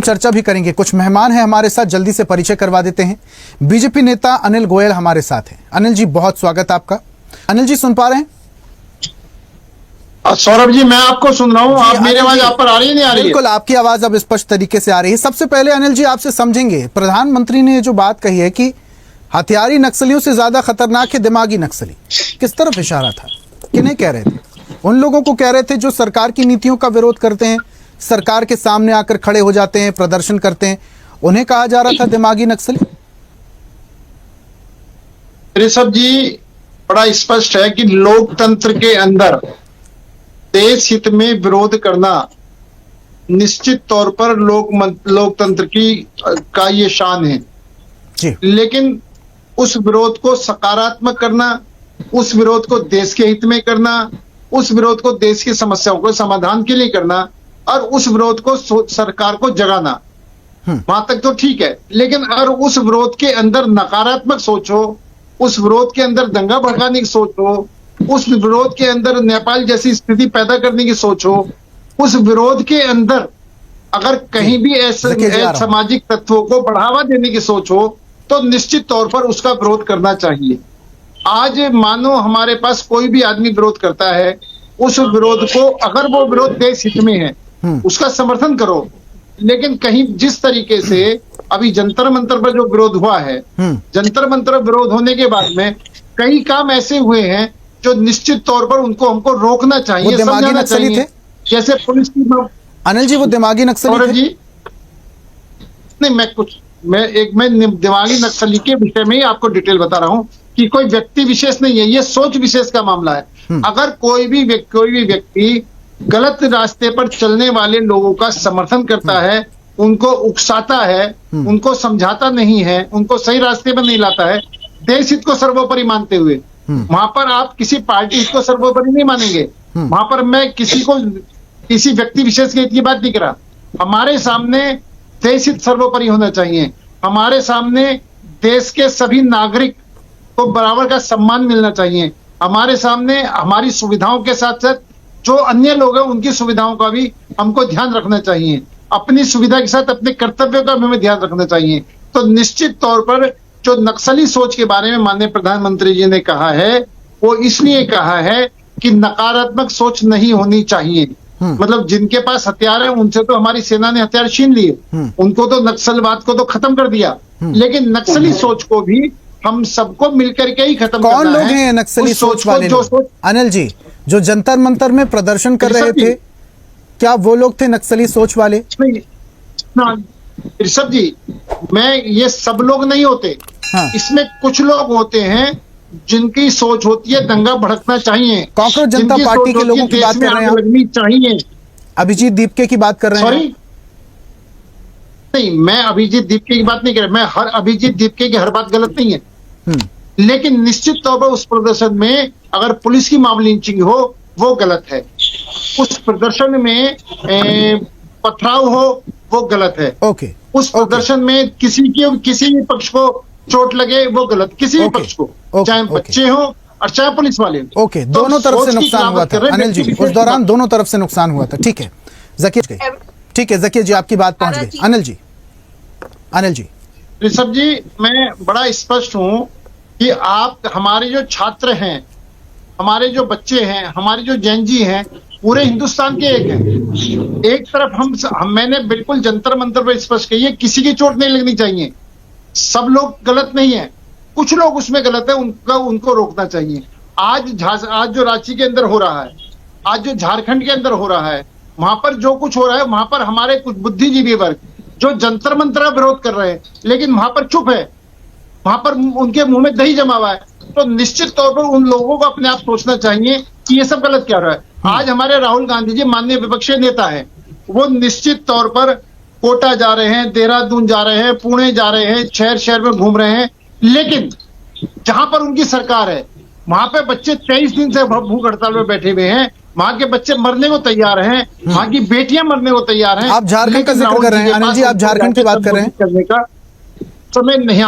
चर्चा भी करेंगे। कुछ मेहमान हैं हमारे साथ, जल्दी से परिचय करवा देते हैं। बीजेपी नेता अनिल गोयल हमारे साथ हैं। अनिल जी, बहुत स्वागत आपका। अनिल जी, सुन पा रहे हैं? सौरभ जी, मैं आपको सुन रहा हूँ। आप मेरी आवाज आप पर आ रही है, नहीं आ रही है? बिल्कुल, आपकी आवाज अब स्पष्ट तरीके से आ रही है। सबसे पहले अनिल जी, आपसे समझेंगे, प्रधानमंत्री ने जो बात कही है कि हथियारी नक्सलियों से ज्यादा खतरनाक है दिमागी नक्सली, किस तरफ इशारा था? किन्हें कह रहे थे? उन लोगों को कह रहे थे जो सरकार की नीतियों का विरोध करते हैं, सरकार के सामने आकर खड़े हो जाते हैं, प्रदर्शन करते हैं, उन्हें कहा जा रहा था दिमागी नक्सली? ऋषभ जी, बड़ा स्पष्ट है कि लोकतंत्र के अंदर देश हित में विरोध करना निश्चित तौर पर लोकतंत्र का ये शान है जी। लेकिन उस विरोध को सकारात्मक करना, उस विरोध को देश के हित में करना, उस विरोध को देश की समस्याओं को समाधान के लिए करना और उस विरोध को सरकार को जगाना, वहां तक तो ठीक है। लेकिन अगर उस विरोध के अंदर नकारात्मक सोच हो, उस विरोध के अंदर दंगा भड़काने की सोच हो, उस विरोध के अंदर नेपाल जैसी स्थिति पैदा करने की सोच हो, उस विरोध के अंदर अगर कहीं भी ऐसे सामाजिक तत्वों को बढ़ावा देने की सोच हो, तो निश्चित तौर पर उसका विरोध करना चाहिए। आज मानो हमारे पास कोई भी आदमी विरोध करता है, उस विरोध को, अगर वो विरोध देश हित में है, उसका समर्थन करो। लेकिन कहीं जिस तरीके से अभी जंतर मंतर पर जो विरोध हुआ है, जंतर मंतर विरोध होने के बाद में कई काम ऐसे हुए हैं जो निश्चित तौर पर उनको हमको रोकना चाहिए, समझाना चाहिए। जैसे पुलिस की, अनिल जी, वो दिमागी नक्सली थे? जी नहीं, मैं दिमागी नक्सली के विषय में ही आपको डिटेल बता रहा हूं कि कोई व्यक्ति विशेष नहीं है, ये सोच विशेष का मामला है। अगर कोई भी व्यक्ति गलत रास्ते पर चलने वाले लोगों का समर्थन करता है, उनको उकसाता है, उनको समझाता नहीं है, उनको सही रास्ते पर नहीं लाता है, देश हित को सर्वोपरि मानते हुए, वहां पर आप किसी पार्टी हित को सर्वोपरि नहीं मानेंगे। वहां पर मैं किसी व्यक्ति विशेष के हित की बात नहीं कर रहा। हमारे सामने देश हित सर्वोपरि होना चाहिए। हमारे सामने देश के सभी नागरिक को बराबर का सम्मान मिलना चाहिए। हमारे सामने हमारी सुविधाओं के साथ साथ जो अन्य लोग हैं उनकी सुविधाओं का भी हमको ध्यान रखना चाहिए। अपनी सुविधा के साथ अपने कर्तव्यों का भी हमें ध्यान रखना चाहिए। तो निश्चित तौर पर जो नक्सली सोच के बारे में माननीय प्रधानमंत्री जी ने कहा है, वो इसलिए कहा है कि नकारात्मक सोच नहीं होनी चाहिए। मतलब जिनके पास हथियार है उनसे तो हमारी सेना ने हथियार छीन लिए, उनको तो नक्सलवाद को तो खत्म कर दिया, लेकिन नक्सली सोच को भी हम सबको मिलकर के ही खत्म करना है। कौन लोग हैं नक्सली सोच वाले लोग? अनिल जी, जो जंतर मंतर में प्रदर्शन कर रहे थे, क्या वो लोग थे नक्सली सोच वाले? ऋषभ जी, ये सब लोग नहीं होते। इसमें कुछ लोग होते हैं जिनकी सोच होती है दंगा भड़कना चाहिए। कांग्रेस जनता पार्टी के लोगों की बात कर रहे हैं, लगनी चाहिए। अभिजीत दीपके की बात कर रहे हैं? सॉरी, नहीं, मैं अभिजीत दीपके की बात नहीं कर रहा। मैं हर अभिजीत दीपके की हर बात गलत नहीं है, लेकिन निश्चित तौर पर उस प्रदर्शन में अगर पुलिस की मामूली लिंचिंग हो, वो गलत है। उस प्रदर्शन में पथराव हो, वो गलत है। उस प्रदर्शन में किसी भी पक्ष को चोट लगे, वो गलत। किसी भी पक्ष को, चाहे बच्चे हो और चाहे पुलिस वाले। दोनों तरफ से नुकसान हुआ था अनिल जी, उस दौरान दोनों तरफ से नुकसान हुआ था। ठीक है जकिया जी, आपकी बात पहुंच गई। अनिल जी। ऋषभ जी, मैं बड़ा स्पष्ट हूं कि आप, हमारे जो छात्र हैं, हमारे जो बच्चे हैं, हमारे जो जैनजी हैं, पूरे हिंदुस्तान के एक हैं। एक तरफ मैंने बिल्कुल जंतर मंतर पर स्पष्ट कही, किसी की चोट नहीं लगनी चाहिए। सब लोग गलत नहीं है, कुछ लोग उसमें गलत है, उनको रोकना चाहिए। आज जो रांची के अंदर हो रहा है, आज जो झारखंड के अंदर हो रहा है, वहां पर जो कुछ हो रहा है, वहां पर हमारे कुछ बुद्धिजीवी वर्ग जो जंतर मंतर का विरोध कर रहे हैं, लेकिन वहां पर चुप है, वहां पर उनके मुंह में दही जमा हुआ है। तो निश्चित तौर पर उन लोगों को अपने आप सोचना चाहिए कि ये सब गलत क्या हो रहा है। आज हमारे राहुल गांधी जी माननीय विपक्षी नेता है, वो निश्चित तौर पर कोटा जा रहे हैं, देहरादून जा रहे हैं, पुणे जा रहे हैं, शहर में घूम रहे हैं, लेकिन जहां पर उनकी सरकार है, वहां पे बच्चे 23 दिन से भूख हड़ताल में बैठे हुए हैं। वहां के बच्चे मरने को तैयार हैं, वहां की बेटियां मरने को तैयार हैं। आप झारखंड का जिक्र कर रहे हैं अनिल जी, आप झारखंड की बात कर रहे हैं? करने का समय नहीं,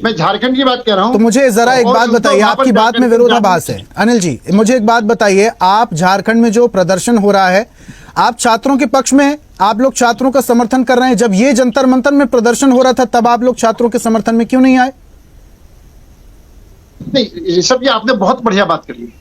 मैं झारखंड की बात कर रहा हूं। तो मुझे जरा एक बात बताइए, आपकी बात में विरोधाभास है। अनिल जी, मुझे एक बात बताइए, आप झारखंड में जो प्रदर्शन हो रहा है, आप छात्रों के पक्ष में हैं आप लोग छात्रों का समर्थन कर रहे हैं, जब ये जंतर मंतर में प्रदर्शन हो रहा था तब आप लोग छात्रों के समर्थन में क्यों नहीं आए? नहीं ऋषभ जी, आपने बहुत बढ़िया बात करी।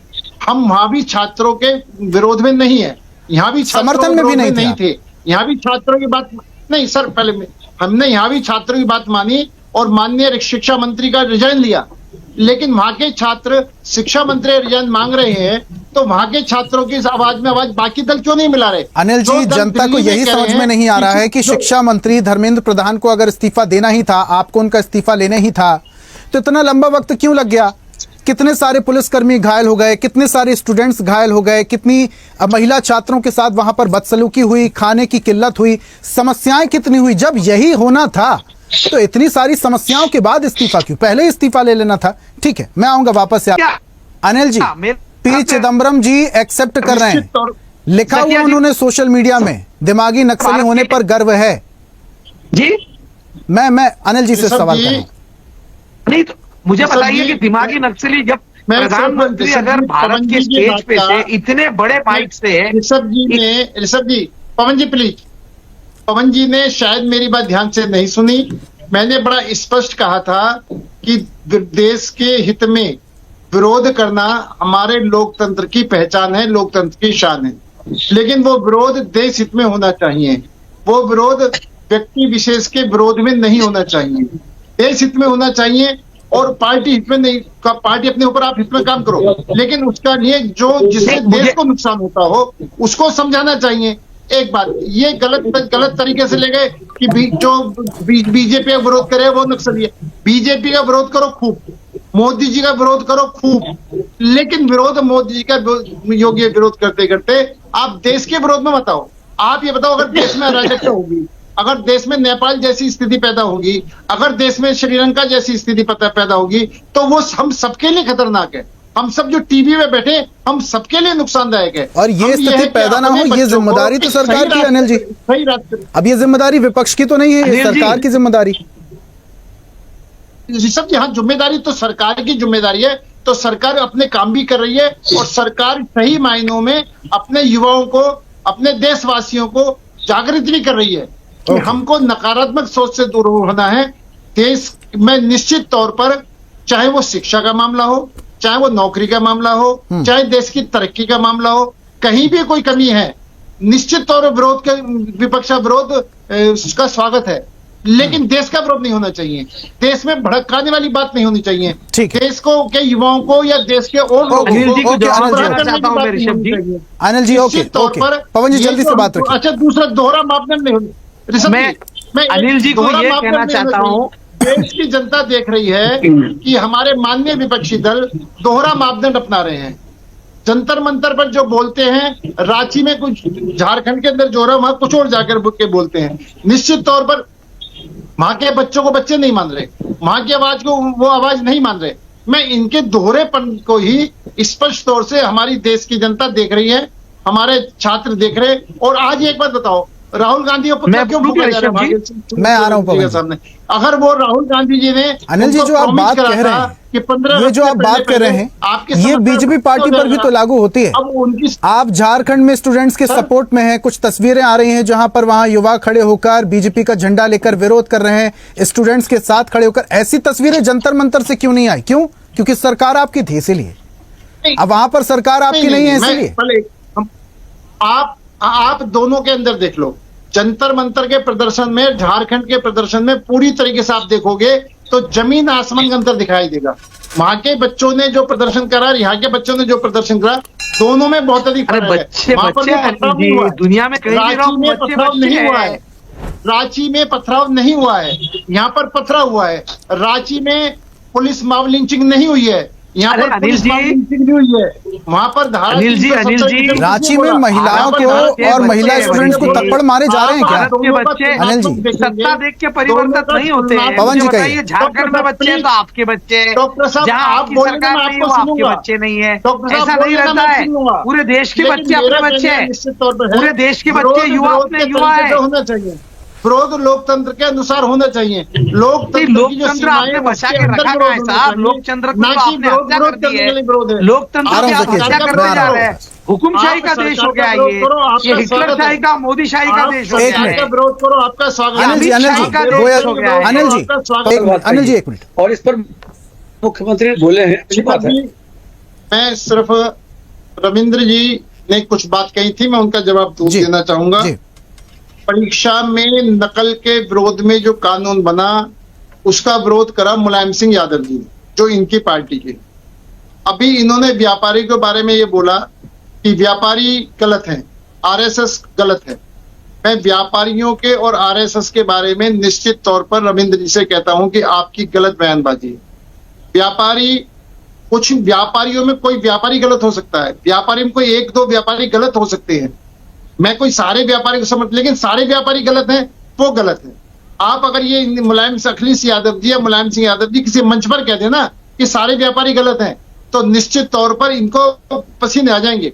हम वहां भी छात्रों के विरोध में नहीं है, यहाँ भी समर्थन में भी नहीं थे। यहाँ भी छात्रों की बात नहीं सर, पहले हमने यहाँ भी छात्रों की बात मानी और माननीय शिक्षा मंत्री का रिजाइन लिया, लेकिन वहां के छात्र शिक्षा मंत्री रिजाइन मांग रहे हैं, तो वहां के छात्रों की आवाज में आवाज बाकी दल क्यों नहीं मिला रहे? अनिल जी, जनता को यही समझ में नहीं आ रहा है कि शिक्षा मंत्री धर्मेंद्र प्रधान को अगर इस्तीफा देना ही था, आपको उनका इस्तीफा लेना ही था, तो इतना लंबा वक्त क्यों लग गया? कितने सारे पुलिसकर्मी घायल हो गए, कितने सारे स्टूडेंट्स घायल हो गए, कितनी महिला छात्रों के साथ वहां पर बदसलूकी हुई, खाने की किल्लत हुई, समस्याएं कितनी हुई। जब यही होना था तो इतनी सारी समस्याओं के बाद इस्तीफा क्यों? पहले इस्तीफा ले लेना था। ठीक है, मैं आऊंगा वापस से। अनिल जी, पी चिदम्बरम जी एक्सेप्ट कर रहे हैं, लिखा हुआ उन्होंने सोशल मीडिया में, दिमागी नक्सली होने पर गर्व है जी। मैं अनिल जी से सवाल कर रहा हूं। नहीं तो मुझे बताइए कि दिमागी नक्सली जब प्रधानमंत्री अगर भारत के स्टेज पे से इतने बड़े माइक से ऋषभ जी, पवन जी प्लीज, पवन जी ने शायद मेरी बात ध्यान से नहीं सुनी। मैंने बड़ा स्पष्ट कहा था कि देश के हित में विरोध करना हमारे लोकतंत्र की पहचान है, लोकतंत्र की शान है, लेकिन वो विरोध देश हित में होना चाहिए। वो विरोध व्यक्ति विशेष के विरोध में नहीं होना चाहिए, देश हित में होना चाहिए। और पार्टी हित में नहीं, पार्टी अपने ऊपर आप हित में काम करो, लेकिन उसका लिए जो जिससे देश को नुकसान होता हो उसको समझाना चाहिए। एक बात, ये गलत तरीके से ले गए कि जो बीजेपी का विरोध करे वो नक्सली है। बीजेपी का विरोध करो खूब, मोदी जी का विरोध करो खूब, लेकिन विरोध मोदी जी का योग्य विरोध करते करते आप देश के विरोध में बताओ। आप ये बताओ, अगर देश में अराजकता होगी, अगर देश में नेपाल जैसी स्थिति पैदा होगी, अगर देश में श्रीलंका जैसी स्थिति पैदा होगी, तो वो हम सबके लिए खतरनाक है। हम सब जो टीवी में बैठे, हम सबके लिए नुकसानदायक है। और ये स्थिति पैदा ना हो, ये जिम्मेदारी तो सरकार की है अनिल जी। सही रास्ते, अब ये जिम्मेदारी विपक्ष की तो नहीं है, ये सरकार की जिम्मेदारी। ऋषभ जी, हाँ, जिम्मेदारी तो सरकार की जिम्मेदारी है। तो सरकार अपने काम भी कर रही है और सरकार सही मायनों में अपने युवाओं को, अपने देशवासियों को जागृत भी कर रही है कि हमको नकारात्मक सोच से दूर होना है। देश में निश्चित तौर पर, चाहे वो शिक्षा का मामला हो, चाहे वो नौकरी का मामला हो, चाहे देश की तरक्की का मामला हो, कहीं भी कोई कमी है, निश्चित तौर पर विरोध के, विपक्ष का विरोध उसका स्वागत है, लेकिन देश का विरोध नहीं होना चाहिए। देश में भड़काने वाली बात नहीं होनी चाहिए। देश को के युवाओं को या देश के और लोगों अनिल जी, ओके, पवन जी जल्दी से बात रखिए। अच्छा, दूसरा दोहरा मापदंड नहीं होना। मैं अनिल जी को ये कहना चाहता हूँ, देश की जनता देख रही है कि हमारे माननीय विपक्षी दल दोहरा मापदंड अपना रहे हैं। जंतर मंतर पर जो बोलते हैं, रांची में कुछ, झारखंड के अंदर जो हो रहा है वहां कुछ और जाकर के बोलते हैं। निश्चित तौर पर वहां के बच्चों को बच्चे नहीं मान रहे, वहां की आवाज को वो आवाज नहीं मान रहे। मैं इनके दोहरेपन को ही स्पष्ट तौर से हमारी देश की जनता देख रही है, हमारे छात्र देख रहे। और आज एक बात बताओ, राहुल गांधी को पुतला क्यों फूंका जा रहा है? मैं आ रहा हूं सामने। अगर वो राहुल गांधी जी ने, अनिल जी, जो आप बात कह रहे हैं कि 15 ये जो आप बात कर रहे हैं, ये बीजेपी पार्टी पर भी तो लागू होती है। अब उनकी, आप झारखंड में स्टूडेंट्स के सपोर्ट में हैं, कुछ तस्वीरें आ रही हैं जहां पर वहां युवा खड़े होकर बीजेपी का झंडा लेकर विरोध कर रहे हैं, स्टूडेंट्स के साथ खड़े होकर। ऐसी तस्वीरें जंतर मंतर से क्यों नहीं आई? क्यों? क्योंकि सरकार आपकी थी इसीलिए। अब वहां पर सरकार आपकी नहीं है इसलिए। आप दोनों के अंदर देख लो, जंतर मंतर के प्रदर्शन में, झारखंड के प्रदर्शन में पूरी तरीके से आप देखोगे तो जमीन आसमान का अंतर दिखाई देगा। वहां के बच्चों ने जो प्रदर्शन करा, यहाँ के बच्चों ने जो प्रदर्शन करा, दोनों में बहुत अधिक फर्क है। वहां पर दुनिया में कहीं रांची में पथराव नहीं हुआ है, रांची में पथराव नहीं हुआ है, यहाँ पर पथराव हुआ है। रांची में पुलिस मॉब लिंचिंग नहीं हुई है, यहाँ पर पुलिस मॉब लिंचिंग नहीं हुई है। वहाँ पर धारा अनिल जी रांची में महिलाओं को और महिला स्टूडेंट्स को थप्पड़ मारे जा रहे हैं क्या? के बच्चे अनिल जी, सत्ता देख के परिवर्तित नहीं होते हैं। पवन जी कहिए, झारखंड में बच्चे हैं तो आपके बच्चे, डॉक्टर साहब जहाँ आपकी सरकार नहीं है वो आपके बच्चे नहीं है, ऐसा नहीं रहता है। पूरे देश के बच्चे अपने बच्चे हैं, पूरे देश के बच्चे युवा अपने युवा है। होना चाहिए विरोध लोकतंत्र के अनुसार होना चाहिए। लोकतंत्र आपने बचा के रखा है साहब, लोकतंत्र को आपने हत्या कर दी है, लोकतंत्र की आप हत्या करते जा रहे हैं। हुकुमशाही का देश हो गया ये हिटलरशाही का मोदी शाही का देश हो गया है। विरोध करो, आपका स्वागत है। अनिल जी, अनिल जी एक मिनट। और इस पर मुख्यमंत्री बोले हैं, अच्छी बात है। मैं सिर्फ रविंद्र जी ने कुछ बात कही थी, मैं उनका जवाब देना चाहूंगा। परीक्षा में नकल के विरोध में जो कानून बना उसका विरोध करा मुलायम सिंह यादव जी ने, जो इनकी पार्टी के। अभी इन्होंने व्यापारी के बारे में ये बोला कि व्यापारी गलत है, आरएसएस गलत है। मैं व्यापारियों के और आरएसएस के बारे में निश्चित तौर पर रविंद्र जी से कहता हूं कि आपकी गलत बयानबाजी है। व्यापारी, कुछ व्यापारियों में कोई व्यापारी गलत हो सकता है, व्यापारी में कोई एक दो व्यापारी गलत हो सकते हैं। मैं कोई सारे व्यापारी को समझ, लेकिन सारे व्यापारी गलत हैं वो गलत है। आप अगर ये मुलायम अखिलेश यादव जी या मुलायम सिंह यादव जी किसी मंच पर कह देना कि सारे व्यापारी गलत हैं, तो निश्चित तौर पर इनको पसीने आ जाएंगे।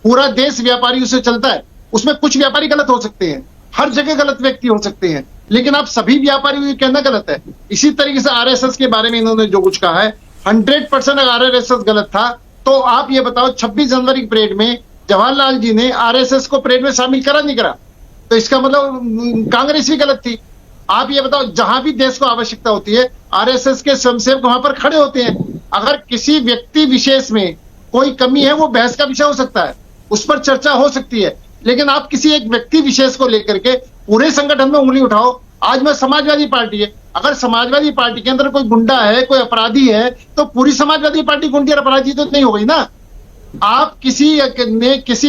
पूरा देश व्यापारियों से चलता है, उसमें कुछ व्यापारी गलत हो सकते हैं, हर जगह गलत व्यक्ति हो सकते हैं, लेकिन आप सभी व्यापारियों को कहना गलत है। इसी तरीके से आरएसएस के बारे में इन्होंने जो कुछ कहा है 100% अगर आरएसएस गलत था तो आप ये बताओ 26 जनवरी की परेड में जवाहरलाल जी ने आरएसएस को परेड में शामिल करा नहीं करा, तो इसका मतलब कांग्रेस भी गलत थी। आप ये बताओ, जहां भी देश को आवश्यकता होती है आरएसएस के स्वयंसेवक वहां पर खड़े होते हैं। अगर किसी व्यक्ति विशेष में कोई कमी है वो बहस का विषय हो सकता है, उस पर चर्चा हो सकती है, लेकिन आप किसी एक व्यक्ति विशेष को लेकर के पूरे संगठन में उंगली उठाओ। आज में समाजवादी पार्टी है, अगर समाजवादी पार्टी के अंदर कोई गुंडा है, कोई अपराधी है, तो पूरी समाजवादी पार्टी गुंडी और अपराधी तो नहीं हो गई ना। आप किसी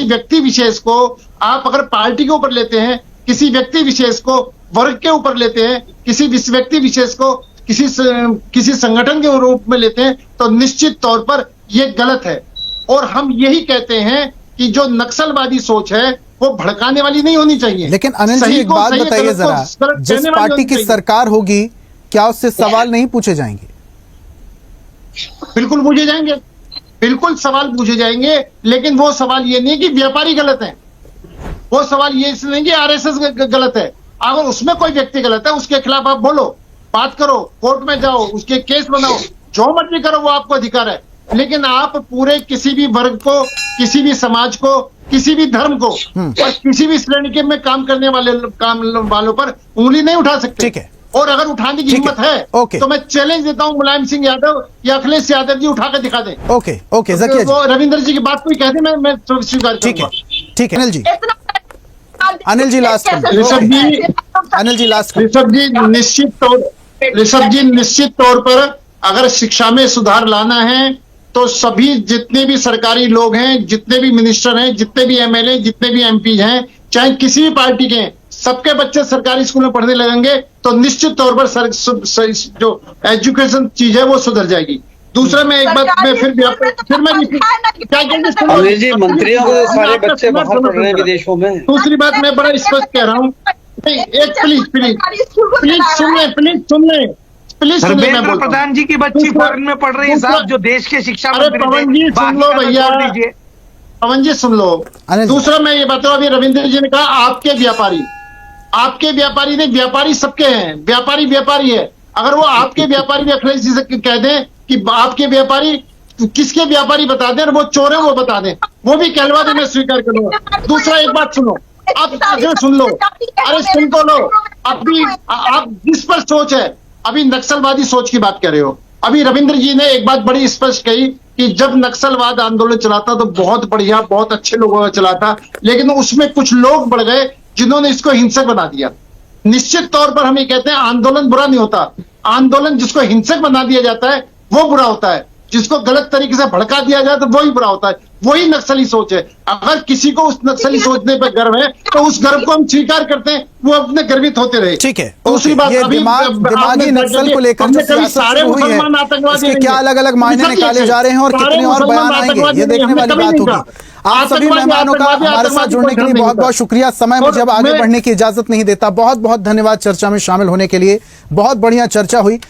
व्यक्ति विशेष को आप अगर पार्टी के ऊपर लेते हैं, किसी व्यक्ति विशेष को वर्ग के ऊपर लेते हैं, किसी व्यक्ति विशेष को किसी संगठन के रूप में लेते हैं, तो निश्चित तौर पर यह गलत है। और हम यही कहते हैं कि जो नक्सलवादी सोच है वो भड़काने वाली नहीं होनी चाहिए। लेकिन अनिल जी एक बात बताइए जरा, जिस पार्टी की सरकार होगी क्या उससे सवाल नहीं पूछे जाएंगे? बिल्कुल पूछे जाएंगे, बिल्कुल सवाल पूछे जाएंगे, लेकिन वो सवाल ये नहीं कि व्यापारी गलत है, वो सवाल ये इसलिए नहीं कि आरएसएस गलत है। अगर उसमें कोई व्यक्ति गलत है उसके खिलाफ आप बोलो, बात करो, कोर्ट में जाओ, उसके केस बनाओ, जो मर्जी करो, वो आपको अधिकार है। लेकिन आप पूरे किसी भी वर्ग को, किसी भी समाज को, किसी भी धर्म को और किसी भी श्रेणी के में काम करने वालों पर उंगली नहीं उठा सकते। ठीक है। और अगर उठाने की हिम्मत है तो मैं चैलेंज देता हूं, मुलायम सिंह यादव या अखिलेश यादव जी उठा कर दिखा दें। ओके ओके, ज़किया जी, वो रविंद्र जी की बात कोई कहते मैं स्वीकार करूंगा। ठीक है अनिल जी, अनिल जी लास्ट, अनिल जी लास्ट। ऋषभ जी निश्चित तौर पर अगर शिक्षा में सुधार लाना है तो सभी जितने भी सरकारी लोग हैं, जितने भी मिनिस्टर हैं, जितने भी एमएलए, जितने भी एमपी हैं, चाहे किसी भी पार्टी के, सबके बच्चे सरकारी स्कूल में पढ़ने लगेंगे तो निश्चित तौर पर जो एजुकेशन चीज है वो सुधर जाएगी। दूसरा मैं एक बात मैं फिर अनिल जी, मंत्रियों को सारे बच्चे बाहर पढ़ रहे हैं विदेशों में। दूसरी बात मैं बड़ा स्पष्ट कह रहा हूँ, एक प्लीज सुन ले। धर्मेंद्र प्रधान जी की बच्ची फॉरेन में पढ़ रही है साहब, जो देश के शिक्षा मंत्री थे। पवन जी सुन लो भैया, पवन जी सुन लो। दूसरा मैं ये बताऊं, अभी रविंद्र जी ने कहा आपके व्यापारी नहीं, व्यापारी सबके हैं, व्यापारी है। अगर वो आपके व्यापारी भी अखिलेश जी से कह दें कि आपके व्यापारी, किसके व्यापारी बता दें, वो चोर है वो बता दें, वो भी कहलवा दे, मैं स्वीकार करूंगा। दूसरा एक बात सुनो, आप सुन लो, अरे सुन तो लो। अभी आप जिस पर सोच है, अभी नक्सलवादी सोच की बात कर रहे हो। अभी रविंद्र जी ने एक बात बड़ी स्पष्ट कही कि जब नक्सलवाद आंदोलन चला था तो बहुत बढ़िया, बहुत अच्छे लोगों का चला था, लेकिन उसमें कुछ लोग बढ़ गए जिन्होंने इसको हिंसक बना दिया। निश्चित तौर पर हम ये कहते हैं आंदोलन बुरा नहीं होता, आंदोलन जिसको हिंसक बना दिया जाता है वो बुरा होता है, जिसको गलत तरीके से भड़का दिया जाए तो वही बुरा होता है, वही नक्सली सोच है। अगर किसी को उस नक्सली सोचने पर गर्व है तो उस गर्व को हम स्वीकार करते हैं, वो अपने गर्वित होते रहे। ठीक है। दूसरी बात, ये दिमागी नक्सल को लेकर जो सियासत शुरू हुई है, इसके क्या अलग अलग मायने निकाले जा रहे हैं और कितने और बयान आएंगे, ये देखने वाली बात होगी। आप सभी मेहमानों का हमारे साथ जुड़ने के लिए बहुत बहुत शुक्रिया। समय मुझे अब आगे बढ़ने की इजाजत नहीं देता। बहुत बहुत धन्यवाद चर्चा में शामिल होने के लिए, बहुत बढ़िया चर्चा हुई।